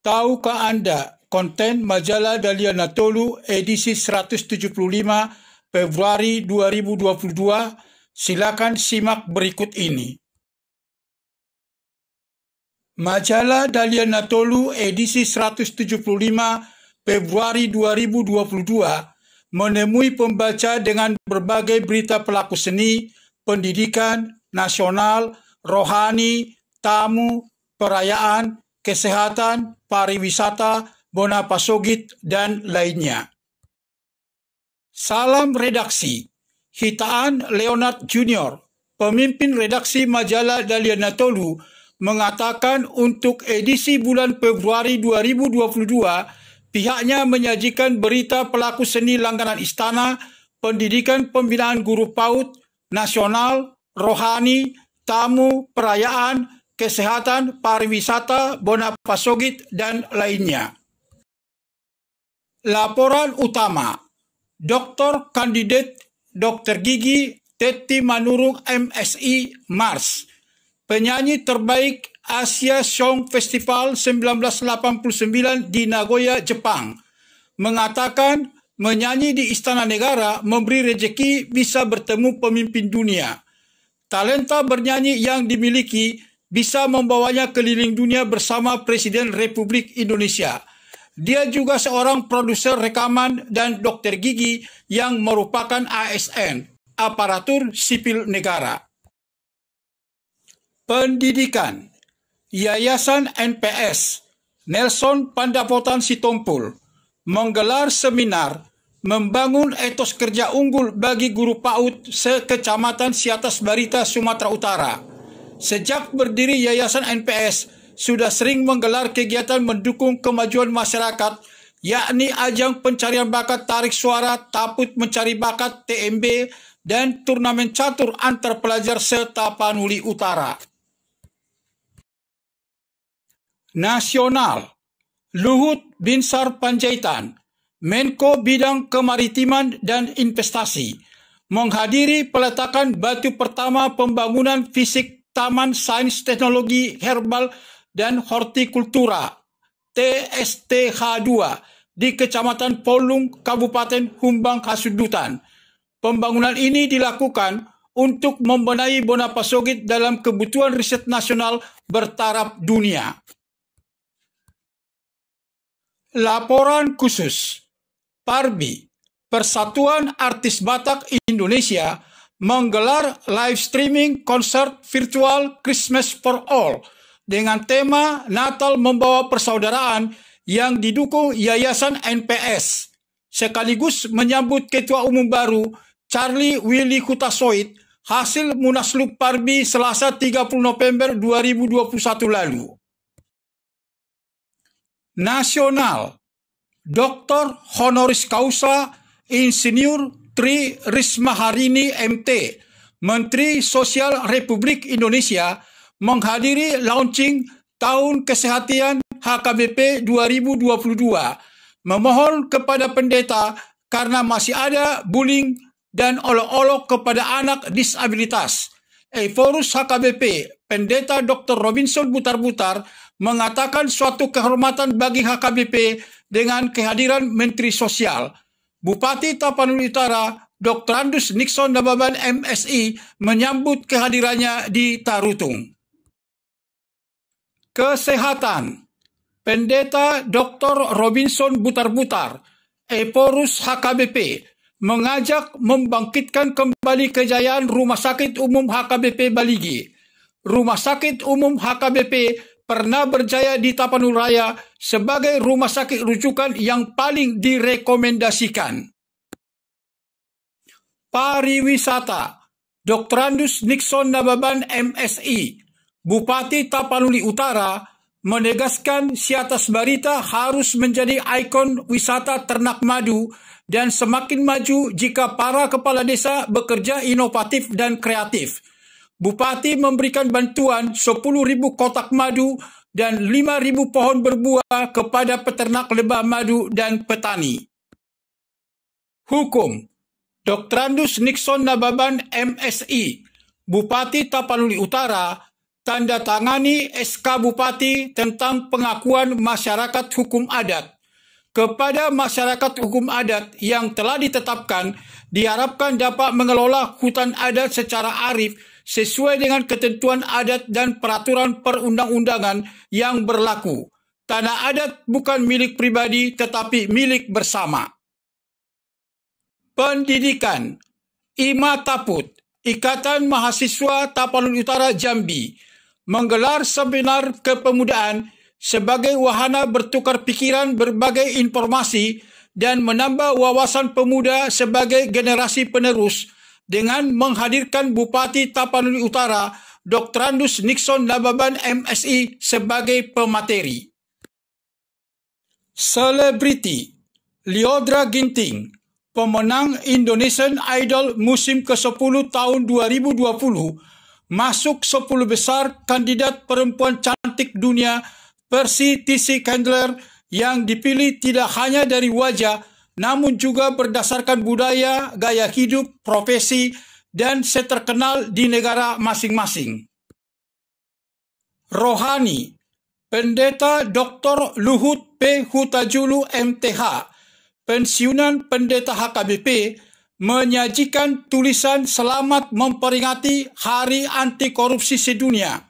Tahukah Anda konten majalah Dahlia Natolu edisi 175 Februari 2022? Silakan simak berikut ini. Majalah Dahlia Natolu edisi 175 Februari 2022 menemui pembaca dengan berbagai berita pelaku seni, pendidikan, nasional, rohani, tamu, perayaan, kesehatan, pariwisata, Bona Pasogit, dan lainnya. Salam redaksi. Hitaan Leonard Junior, pemimpin redaksi majalah Dahlia Natolu, mengatakan untuk edisi bulan Februari 2022, pihaknya menyajikan berita pelaku seni langganan istana, pendidikan pembinaan guru PAUD, nasional, rohani, tamu, perayaan, kesehatan, pariwisata, Bona Pasogit, dan lainnya. Laporan utama. Dr. Kandidat Dr. Gigi Teti Manurung MSI Mars, penyanyi terbaik Asia Song Festival 1989 di Nagoya, Jepang, mengatakan menyanyi di Istana Negara memberi rejeki bisa bertemu pemimpin dunia. Talenta bernyanyi yang dimiliki bisa membawanya keliling dunia bersama Presiden Republik Indonesia. Dia juga seorang produser rekaman dan Dr. Gigi yang merupakan ASN, aparatur sipil negara. Pendidikan. Yayasan NPS Nelson Pandapotan Sitompul menggelar seminar membangun etos kerja unggul bagi guru PAUD se-Kecamatan Siatas Barita, Sumatera Utara. Sejak berdiri Yayasan NPS, sudah sering menggelar kegiatan mendukung kemajuan masyarakat, yakni ajang pencarian bakat tarik suara, Taput Mencari Bakat TMB, dan turnamen catur antar pelajar se-Tapanuli Utara. Nasional. Luhut Binsar Panjaitan, Menko Bidang Kemaritiman dan Investasi, menghadiri peletakan batu pertama pembangunan fisik Taman Sains Teknologi Herbal dan Hortikultura TSTH2 di Kecamatan Polung, Kabupaten Humbang Hasudutan. Pembangunan ini dilakukan untuk membenahi Bona Pasogit dalam kebutuhan riset nasional bertaraf dunia. Laporan khusus. Parbi, Persatuan Artis Batak Indonesia, menggelar live streaming konser virtual Christmas for All dengan tema Natal Membawa Persaudaraan yang didukung Yayasan NPS, sekaligus menyambut Ketua Umum baru Charlie Willy Hutasoit hasil Munaslup Parbi Selasa 30 November 2021 lalu. Nasional. Dr. Honoris Causa Insinyur Tri Risma Harini MT, Menteri Sosial Republik Indonesia, menghadiri launching Tahun Kesehatan HKBP 2022, memohon kepada pendeta karena masih ada bullying dan olok-olok kepada anak disabilitas. Eforus HKBP, Pendeta Dr. Robinson Butar-Butar, mengatakan suatu kehormatan bagi HKBP dengan kehadiran Menteri Sosial. Bupati Tapanuli Utara, Dr. Andus Nixon Nababan MSI, menyambut kehadirannya di Tarutung. Kesehatan. Pendeta Dr. Robinson Butar-Butar, Eforus HKBP, mengajak membangkitkan kembali kejayaan Rumah Sakit Umum HKBP Baligi. Rumah Sakit Umum HKBP pernah berjaya di Tapanuli Raya sebagai rumah sakit rujukan yang paling direkomendasikan. Pariwisata. Dr. Andus Nixon Nababan MSI, Bupati Tapanuli Utara, menegaskan Siatas Barita harus menjadi ikon wisata ternak madu dan semakin maju jika para kepala desa bekerja inovatif dan kreatif. Bupati memberikan bantuan 10.000 kotak madu dan 5.000 pohon berbuah kepada peternak lebah madu dan petani. Hukum. Dr. Andus Nixon Nababan MSI, Bupati Tapanuli Utara, tanda tangani SK Bupati tentang pengakuan masyarakat hukum adat. Kepada masyarakat hukum adat yang telah ditetapkan, diharapkan dapat mengelola hutan adat secara arif sesuai dengan ketentuan adat dan peraturan perundang-undangan yang berlaku. Tanah adat bukan milik pribadi tetapi milik bersama. Pendidikan. IMA Taput, Ikatan Mahasiswa Tapanuli Utara Jambi, menggelar seminar kepemudaan sebagai wahana bertukar pikiran berbagai informasi dan menambah wawasan pemuda sebagai generasi penerus dengan menghadirkan Bupati Tapanuli Utara Dr. Andus Nixon Nababan MSI sebagai pemateri. Selebriti. Lyodra Ginting, pemenang Indonesian Idol musim ke-10 tahun 2020, masuk 10 besar kandidat perempuan cantik dunia versi TC Candler yang dipilih tidak hanya dari wajah, namun juga berdasarkan budaya, gaya hidup, profesi, dan seterkenal di negara masing-masing. Rohani. Pendeta Dr. Luhut P. Hutajulu MTH, pensiunan pendeta HKBP, menyajikan tulisan selamat memperingati Hari Anti Korupsi Sedunia.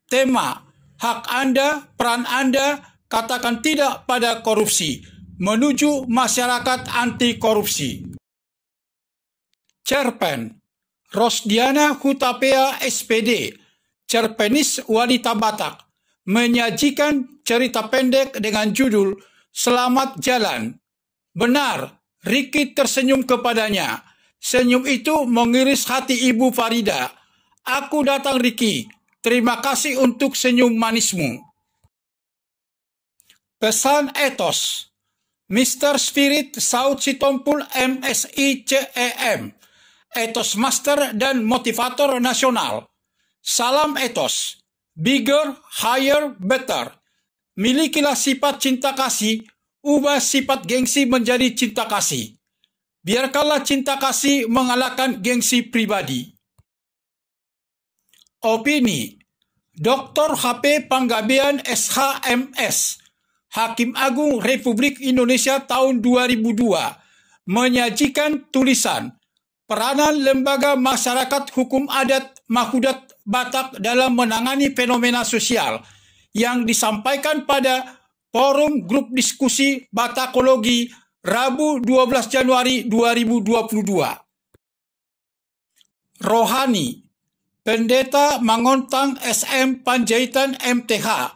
Tema, hak Anda, peran Anda, katakan tidak pada korupsi, menuju masyarakat anti korupsi. Cerpen. Rosdiana Hutapea SPD, cerpenis wanita Batak, menyajikan cerita pendek dengan judul Selamat Jalan. Benar, Ricky tersenyum kepadanya. Senyum itu mengiris hati Ibu Farida. Aku datang, Ricky. Terima kasih untuk senyum manismu. Pesan etos. Mr. Spirit Saud Sitompul MSI CEM, etos master dan motivator nasional. Salam etos. Bigger, higher, better. Milikilah sifat cinta kasih, ubah sifat gengsi menjadi cinta kasih. Biarkanlah cinta kasih mengalahkan gengsi pribadi. Opini. Dr. HP Panggabean SHMS, Hakim Agung Republik Indonesia tahun 2002, menyajikan tulisan Peranan Lembaga Masyarakat Hukum Adat Mahudat Batak dalam menangani fenomena sosial yang disampaikan pada Forum Grup Diskusi Batakologi Rabu 12 Januari 2022. Rohani. Pendeta Mangontang SM Panjaitan MTH,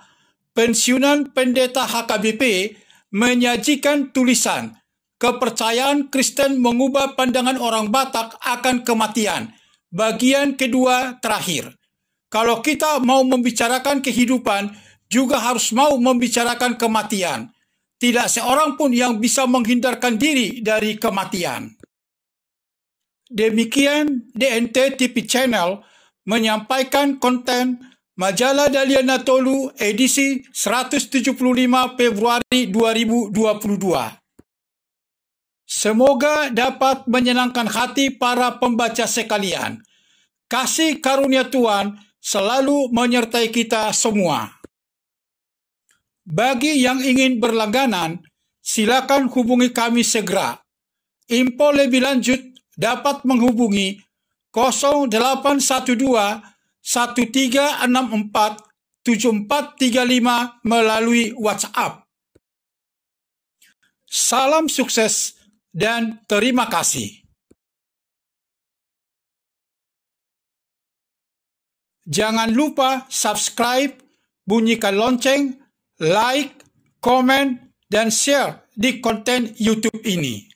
pensiunan pendeta HKBP, menyajikan tulisan Kepercayaan Kristen Mengubah Pandangan Orang Batak Akan Kematian, bagian kedua terakhir. Kalau kita mau membicarakan kehidupan, juga harus mau membicarakan kematian. Tidak seorang pun yang bisa menghindarkan diri dari kematian. Demikian DNT TV Channel menyampaikan konten Majalah Daliana Tolu edisi 175 Februari 2022. Semoga dapat menyenangkan hati para pembaca sekalian. Kasih karunia Tuhan selalu menyertai kita semua. Bagi yang ingin berlangganan, silakan hubungi kami segera. Info lebih lanjut dapat menghubungi 0812 1364 7435 melalui WhatsApp. Salam sukses dan terima kasih. Jangan lupa subscribe, bunyikan lonceng, like, komen, dan share di konten YouTube ini.